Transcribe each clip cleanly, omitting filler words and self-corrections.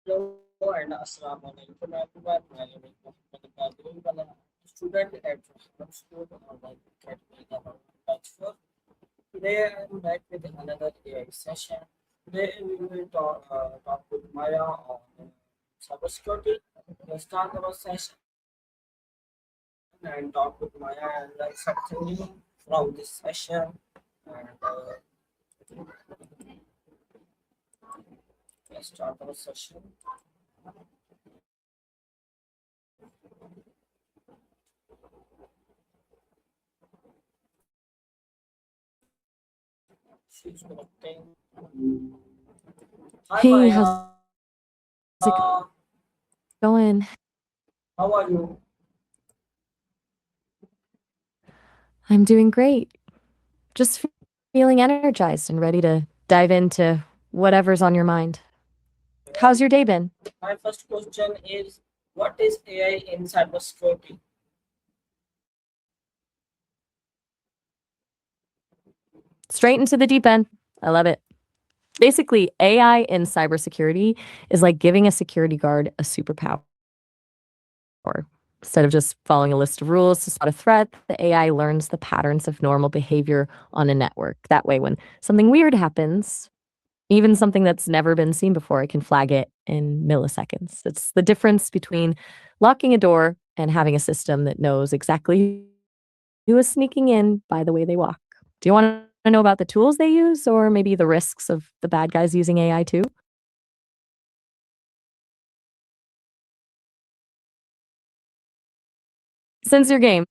Hello and Assalamu alaikum everyone. My name is Mohammed AIWala, student at Rehan School Online Academy level 4. Today I am back with another AI session. Today we will talk with Maya on cybersecurity. We'll start our session and talk with Maya and learn something new from this session. And let's start our session. She's connecting. Hi Hey, how's Maya, it going? how are you? I'm doing great. Just feeling energized and ready to dive into whatever's on your mind. How's your day been? My first question is what is AI in cybersecurity? Straight into the deep end. I love it. Basically, AI in cybersecurity is like giving a security guard a superpower. Instead of just following a list of rules to spot a threat, the AI learns the patterns of normal behavior on a network. That way, when something weird happens, even something that's never been seen before, it can flag it in milliseconds. It's the difference between locking a door and having a system that knows exactly who is sneaking in by the way they walk. Do you want to know about the tools they use or maybe the risks of the bad guys using AI too? Since your game,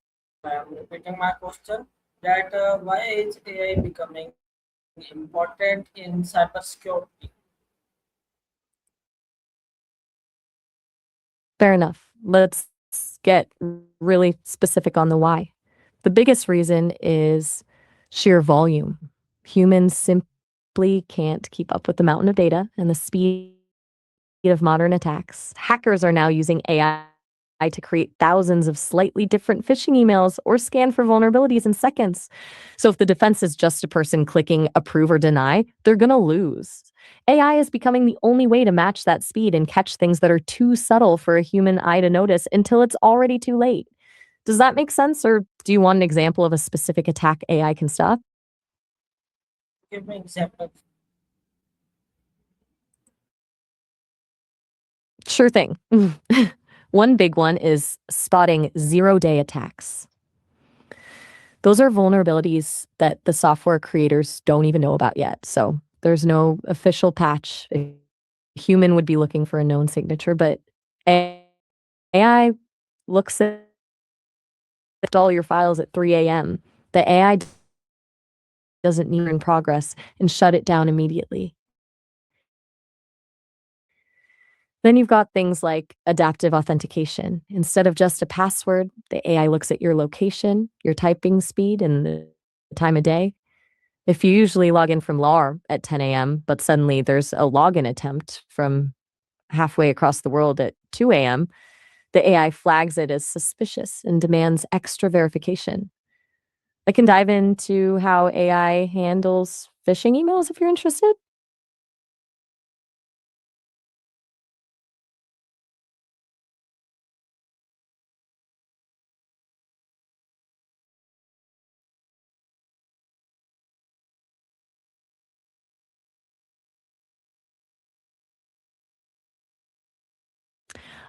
I am repeating my question that why is AI becoming important in cybersecurity? fair enough. Let's get really specific on the why. The biggest reason is sheer volume. Humans simply can't keep up with the mountain of data and the speed of modern attacks. Hackers are now using AI to create thousands of slightly different phishing emails or scan for vulnerabilities in seconds. So if the defense is just a person clicking approve or deny, they're going to lose. AI is becoming the only way to match that speed and catch things that are too subtle for a human eye to notice until it's already too late. Does that make sense, or do you want an example of a specific attack AI can stop? Give me example. Sure thing. One big one is spotting zero-day attacks. Those are vulnerabilities that the software creators don't even know about yet. So there's no official patch. A human would be looking for a known signature, but AI looks at all your files at 3 a.m. The AI doesn't need in progress and shut it down immediately. Then you've got things like adaptive authentication. Instead of just a password, the AI looks at your location, your typing speed, and the time of day. If you usually log in from LAR at 10 a.m., but suddenly there's a login attempt from halfway across the world at 2 a.m., the AI flags it as suspicious and demands extra verification. I can dive into how AI handles phishing emails if you're interested.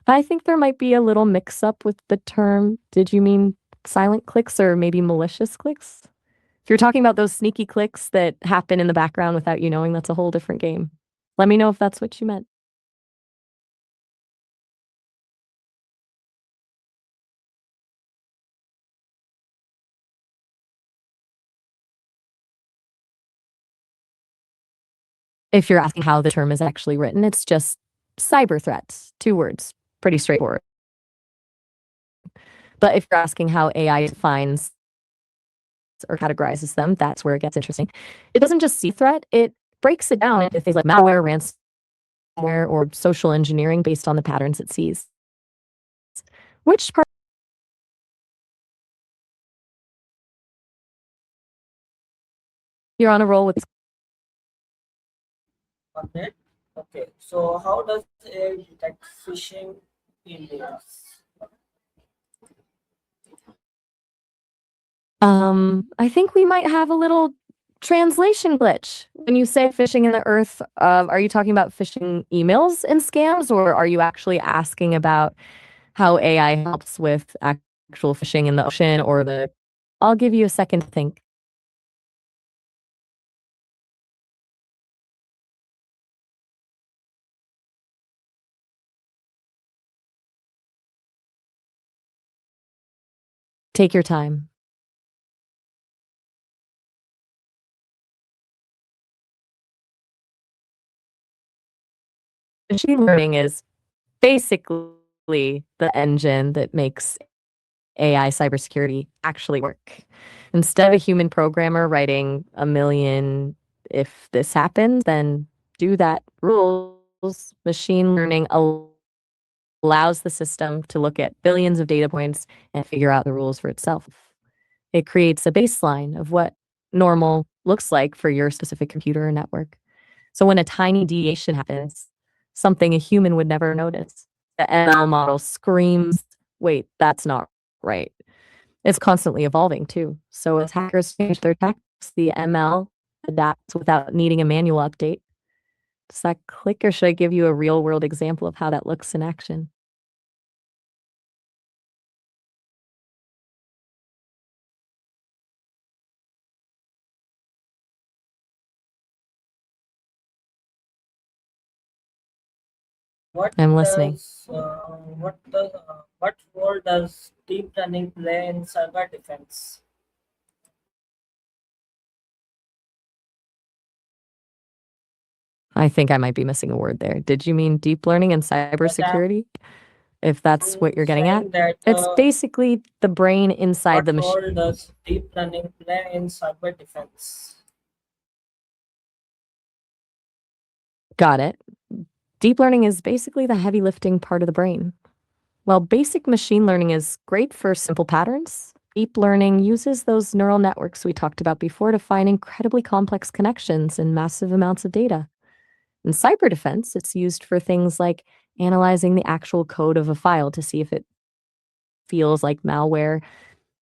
I think there might be a little mix up with the term. Did you mean silent clicks or maybe malicious clicks? If you're talking about those sneaky clicks that happen in the background without you knowing, that's a whole different game. Let me know if that's what you meant. If you're asking how the term is actually written, it's just cyber threats, 2 words, pretty straightforward. But if you're asking how AI defines or categorizes them, that's where it gets interesting. It doesn't just see threat, it breaks it down into things like malware, ransomware, or social engineering based on the patterns it sees. Which part you're on a roll with? On that? Okay, so how does AI detect phishing emails? I think we might have a little translation glitch. When you say phishing in the earth, are you talking about phishing emails and scams, or are you actually asking about how AI helps with actual phishing in the ocean or the I'll give you a second to think. Take your time. Machine learning is basically the engine that makes AI cybersecurity actually work. Instead of a human programmer writing a million, if this happens, then do that rules, machine learning allows the system to look at billions of data points and figure out the rules for itself. It creates a baseline of what normal looks like for your specific computer or network. So when a tiny deviation happens, something a human would never notice, the ML model screams, wait, that's not right. It's constantly evolving too. So as hackers change their tactics, the ML adapts without needing a manual update. Does that click, or should I give you a real world example of how that looks in action? What I'm listening. does what role does deep learning play in cyber defense? I think I might be missing a word there. Did you mean deep learning and Like cybersecurity? If that's I'm what you're getting at? saying that It's basically the brain inside what the machine. role does deep learning play in cyber defense? Got it. Deep learning is basically the heavy lifting part of the brain. While basic machine learning is great for simple patterns, deep learning uses those neural networks we talked about before to find incredibly complex connections and massive amounts of data. In cyber defense, it's used for things like analyzing the actual code of a file to see if it feels like malware.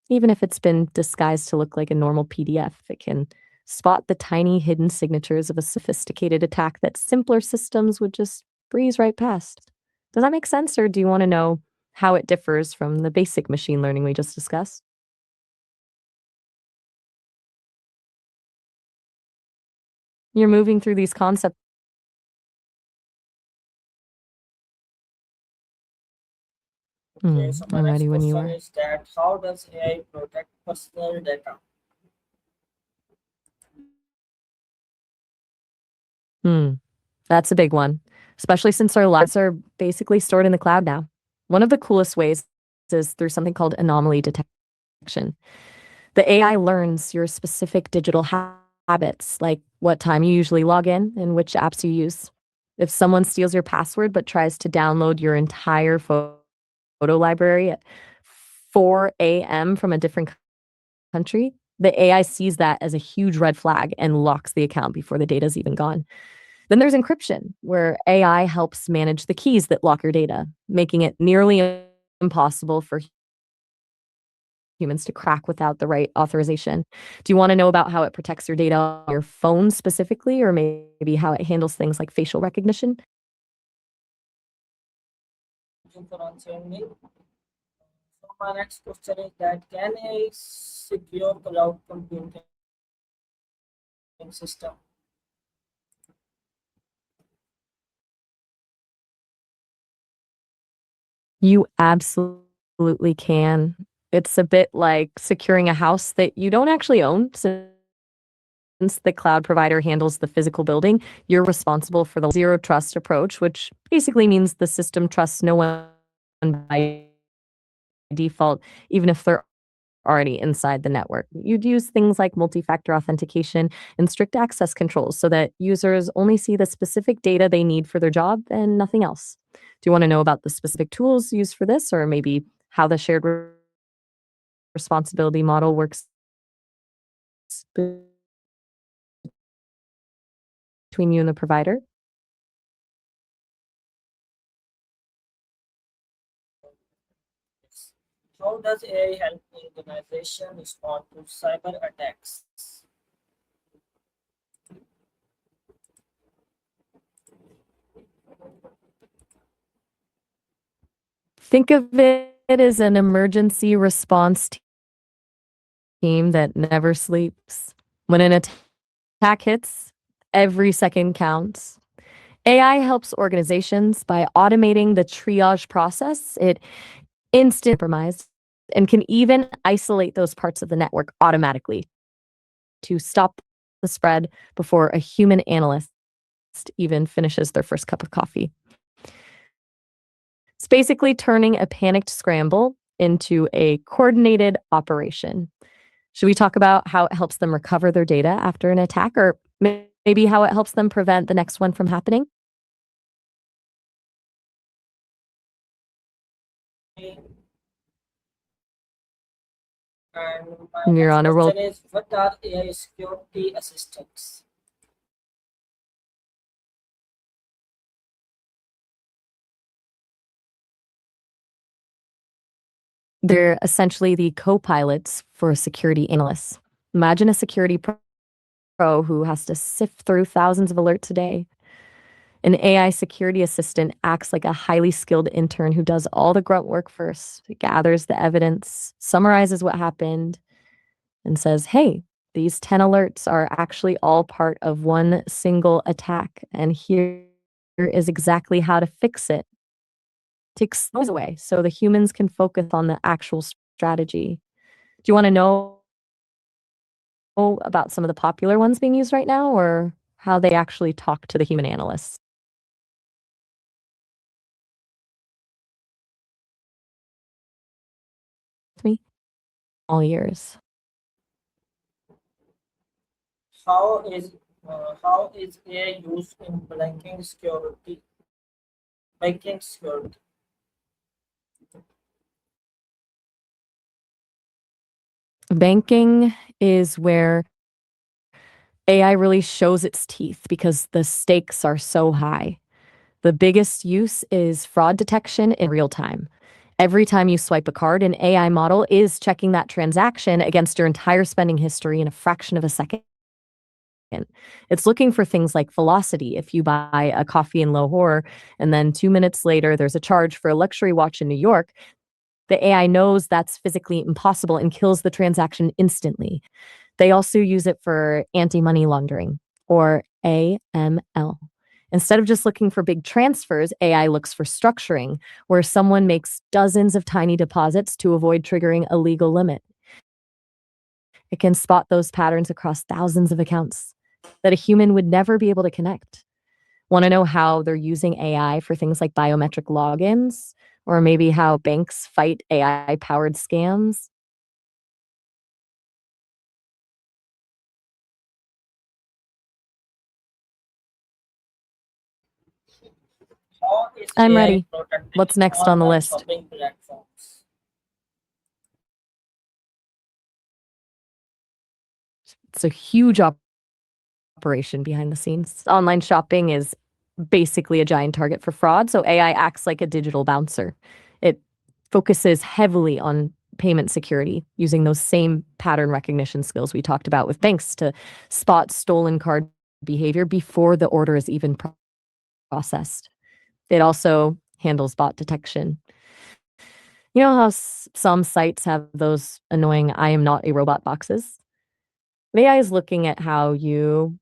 Even if it's been disguised to look like a normal PDF, it can spot the tiny hidden signatures of a sophisticated attack that simpler systems would just breeze right past. Does that make sense, or do you want to know how it differs from the basic machine learning we just discussed? You're moving through these concepts. Okay, so my I'm next ready when you question are. is that how does AI protect personal data? Hmm, that's a big one, especially since our lives are basically stored in the cloud now. One of the coolest ways is through something called anomaly detection. The AI learns your specific digital habits, like what time you usually log in and which apps you use. If someone steals your password but tries to download your entire photo library at 4 a.m. from a different country, the AI sees that as a huge red flag and locks the account before the data's even gone. Then there's encryption, where AI helps manage the keys that lock your data, making it nearly impossible for humans to crack without the right authorization. Do you want to know about how it protects your data on your phone specifically, or maybe how it handles things like facial recognition? Thank you for answering me. So my next question is that can a secure cloud computing system? You absolutely can. It's a bit like securing a house that you don't actually own. Since the cloud provider handles the physical building, you're responsible for the zero trust approach, which basically means the system trusts no one by default, even if they're already inside the network. You'd use things like multi-factor authentication and strict access controls so that users only see the specific data they need for their job and nothing else. Do you want to know about the specific tools used for this, or maybe how the shared responsibility model works between you and the provider? How does AI help organization respond to cyber attacks? Think of it as an emergency response team that never sleeps. When an attack hits, every second counts. AI helps organizations by automating the triage process. It instant compromised and can even isolate those parts of the network automatically to stop the spread before a human analyst even finishes their first cup of coffee. It's basically turning a panicked scramble into a coordinated operation. Should we talk about how it helps them recover their data after an attack, or maybe how it helps them prevent the next one from happening? And my You're next on a roll. question is, what are AI security assistants? They're essentially the co-pilots for security analysts. Imagine a security pro who has to sift through thousands of alerts a day. An AI security assistant acts like a highly skilled intern who does all the grunt work first, gathers the evidence, summarizes what happened, and says, hey, these 10 alerts are actually all part of one single attack, and here is exactly how to fix it. Takes noise away so the humans can focus on the actual strategy. Do you want to know about some of the popular ones being used right now, or how they actually talk to the human analysts? With me all years. How is AI used in banking security? Banking is where AI really shows its teeth because the stakes are so high. The biggest use is fraud detection in real time. Every time you swipe a card, an AI model is checking that transaction against your entire spending history in a fraction of a second. It's looking for things like velocity. If you buy a coffee in Lahore and then 2 minutes later there's a charge for a luxury watch in New York, the AI knows that's physically impossible and kills the transaction instantly. They also use it for anti-money laundering, or AML. Instead of just looking for big transfers, AI looks for structuring, where someone makes dozens of tiny deposits to avoid triggering a legal limit. It can spot those patterns across thousands of accounts that a human would never be able to connect. Want to know how they're using AI for things like biometric logins, or maybe how banks fight AI powered scams? How is I'm AI ready. protecting What's next on the online list? shopping platforms? It's a huge operation behind the scenes. Online shopping is basically a giant target for fraud, so AI acts like a digital bouncer. It focuses heavily on payment security using those same pattern recognition skills we talked about with banks to spot stolen card behavior before the order is even processed. It also handles bot detection. You know how some sites have those annoying "I am not a robot" boxes? AI is looking at how you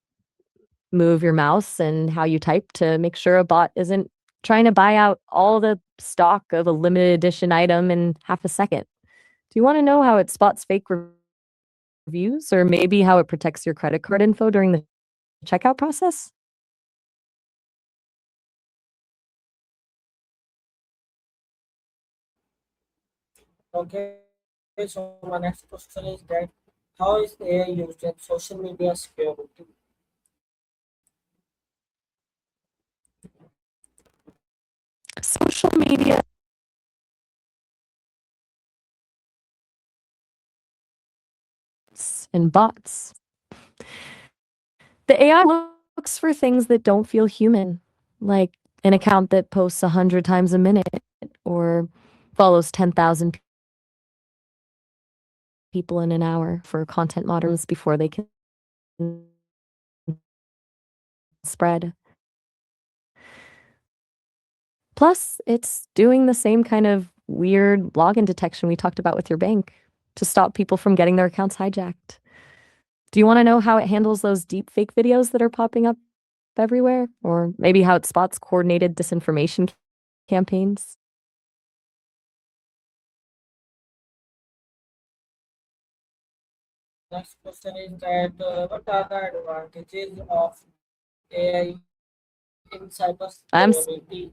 move your mouse and how you type to make sure a bot isn't trying to buy out all the stock of a limited edition item in half a second. Do you want to know how it spots fake reviews, or maybe how it protects your credit card info during the checkout process? Okay, so my next question is that how is AI used in social media security? Social media and bots. The AI looks for things that don't feel human, like an account that posts 100 times a minute or follows 10,000 people in an hour for content moderators before they can spread. Plus, it's doing the same kind of weird login detection we talked about with your bank to stop people from getting their accounts hijacked. Do you want to know how it handles those deep fake videos that are popping up everywhere? Or maybe how it spots coordinated disinformation campaigns? Next question is that what are the advantages of AI in I'm cybersecurity?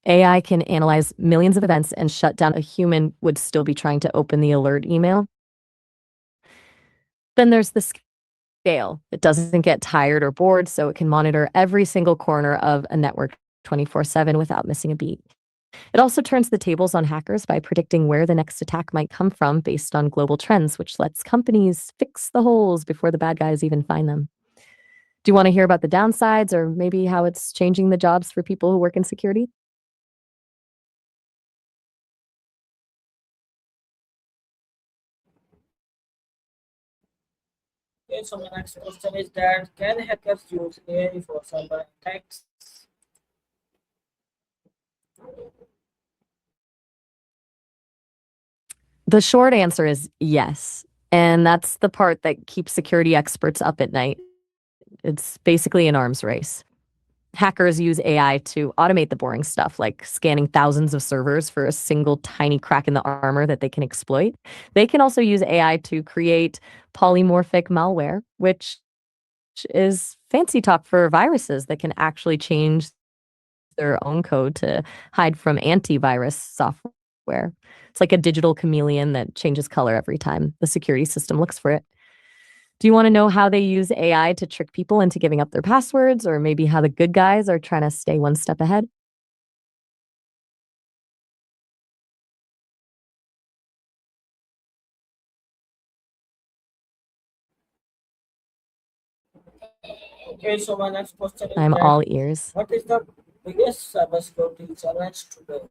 AI can analyze millions of events and shut down a human would still be trying to open the alert email. Then there's the scale. It doesn't get tired or bored, so it can monitor every single corner of a network 24/7 without missing a beat. It also turns the tables on hackers by predicting where the next attack might come from based on global trends, which lets companies fix the holes before the bad guys even find them. Do you want to hear about the downsides or maybe how it's changing the jobs for people who work in security? Okay, so my next question is that can hackers use AI for cyber attacks? The short answer is yes. And that's the part that keeps security experts up at night. It's basically an arms race. Hackers use AI to automate the boring stuff, like scanning thousands of servers for a single tiny crack in the armor that they can exploit. They can also use AI to create polymorphic malware, which is fancy talk for viruses that can actually change their own code to hide from antivirus software. It's like a digital chameleon that changes color every time the security system looks for it. Do you want to know how they use AI to trick people into giving up their passwords, or maybe how the good guys are trying to stay one step ahead? Okay, so my next question is I'm that all ears. what is the biggest cybersecurity challenge today?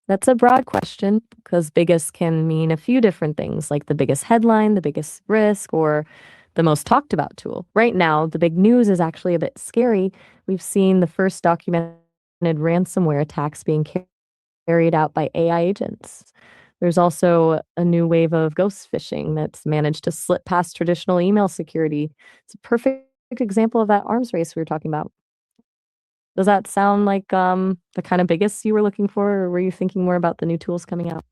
That's a broad question because biggest can mean a few different things, like the biggest headline, the biggest risk, or the most talked about tool. Right now, the big news is actually a bit scary. We've seen the first documented ransomware attacks being carried out by AI agents. There's also a new wave of ghost phishing that's managed to slip past traditional email security. It's a perfect example of that arms race we were talking about. Does that sound like the kind of biggest you were looking for, or were you thinking more about the new tools coming out?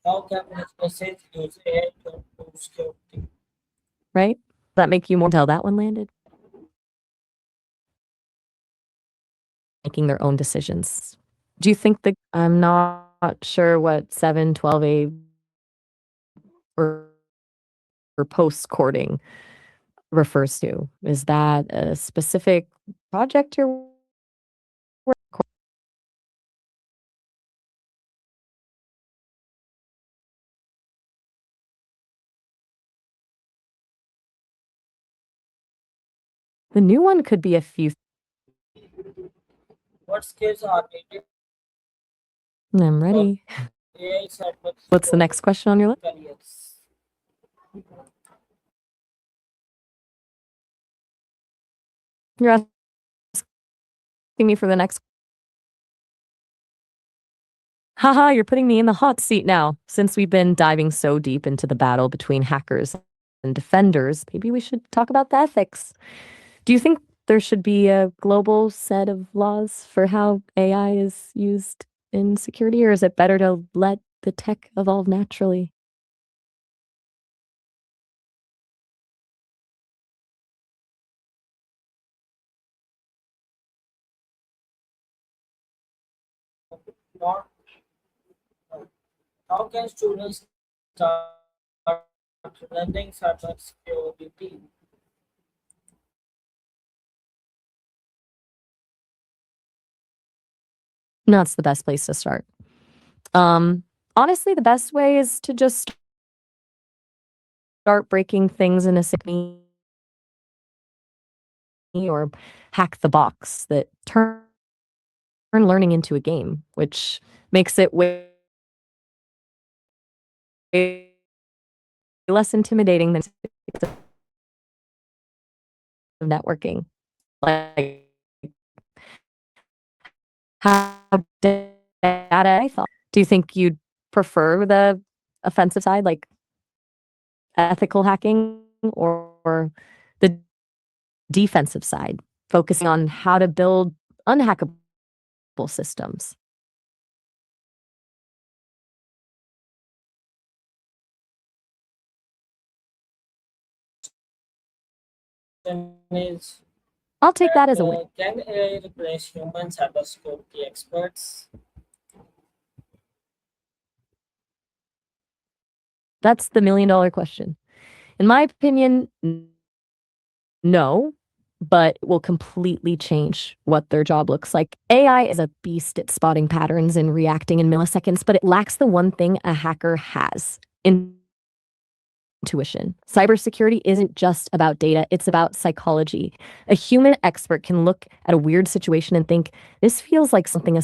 How can businesses use AI to improve security? Right? Does that make you more until that one landed? Making their own decisions. Do you think that I'm not sure what 712A or, or post courting refers to? Is that a specific project you're working? The new one could be a few. What skills are needed I'm for ready. AI What's the cybersecurity next question on your list? careers? You're asking me for the next. Haha, you're putting me in the hot seat now. Since we've been diving so deep into the battle between hackers and defenders, maybe we should talk about the ethics. Do you think there should be a global set of laws for how AI is used in security, or is it better to let the tech evolve naturally? Not How can students start learning cybersecurity? No, it's the best place to start. Honestly, the best way is to just start breaking things in a symphony or hack the box that turn learning into a game, which makes it way less intimidating than networking. Like how data I thought. Do you think you'd prefer the offensive side, like ethical hacking, or the defensive side, focusing on how to build unhackable systems? Is I'll take that that as a win. can AI replace human cybersecurity experts? That's the $1,000,000 question. In my opinion, no, but it will completely change what their job looks like. AI is a beast at spotting patterns and reacting in milliseconds, but it lacks the one thing a hacker has: intuition. Cybersecurity isn't just about data, it's about psychology. A human expert can look at a weird situation and think, this feels like something a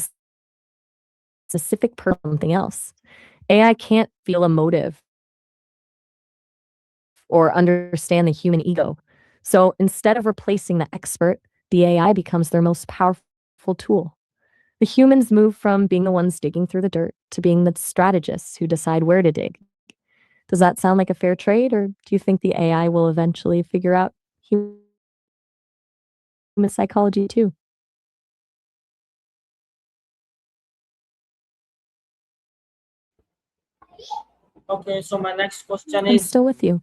specific person, something else. AI can't feel a motive or understand the human ego. So instead of replacing the expert, the AI becomes their most powerful tool. The humans move from being the ones digging through the dirt to being the strategists who decide where to dig. Does that sound like a fair trade, or do you think the AI will eventually figure out human psychology too? Okay, so my next question I'm is, still with you.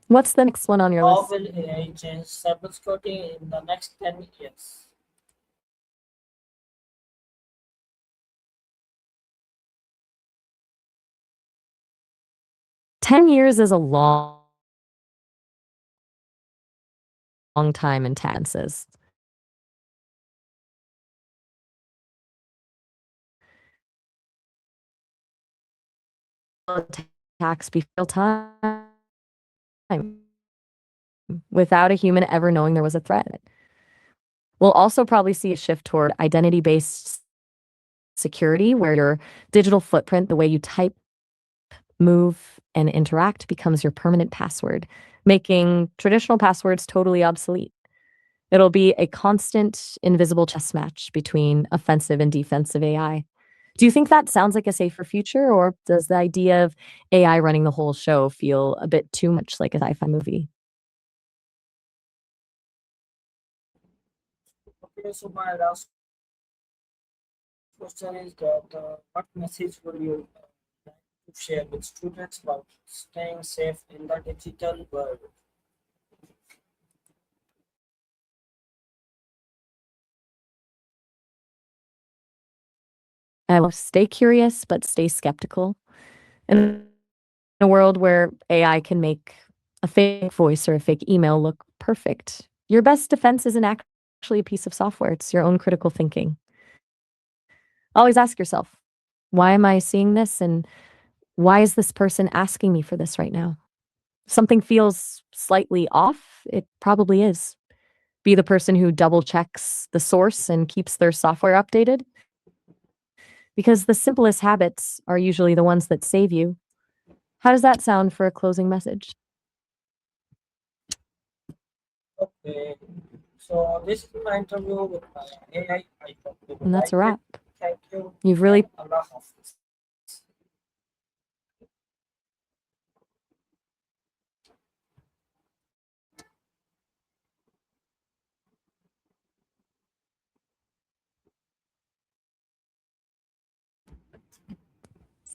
What's the next one on your how list? will AI change cybersecurity in the next 10 years? 10 years is a long time in taxes. Attacks be real time without a human ever knowing there was a threat. We'll also probably see a shift toward identity based security, where your digital footprint, the way you type, move, and interact, becomes your permanent password, making traditional passwords totally obsolete. It'll be a constant, invisible chess match between offensive and defensive AI. Do you think that sounds like a safer future, or does the idea of AI running the whole show feel a bit too much like a sci-fi movie? Okay, so my last question is that what message would you like to share with students about staying safe in the digital world? I will stay curious, but stay skeptical. In a world where AI can make a fake voice or a fake email look perfect, your best defense isn't actually a piece of software, it's your own critical thinking. Always ask yourself, why am I seeing this? And why is this person asking me for this right now? Something feels slightly off, it probably is. Be the person who double checks the source and keeps their software updated, because the simplest habits are usually the ones that save you. How does that sound for a closing message? Okay, so this is my interview with my AI. I hope you will And that's like a it. wrap. Thank you You've and really Allah Hafiz.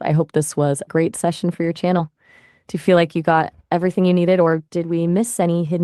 I hope this was a great session for your channel. Do you feel like you got everything you needed, or did we miss any hidden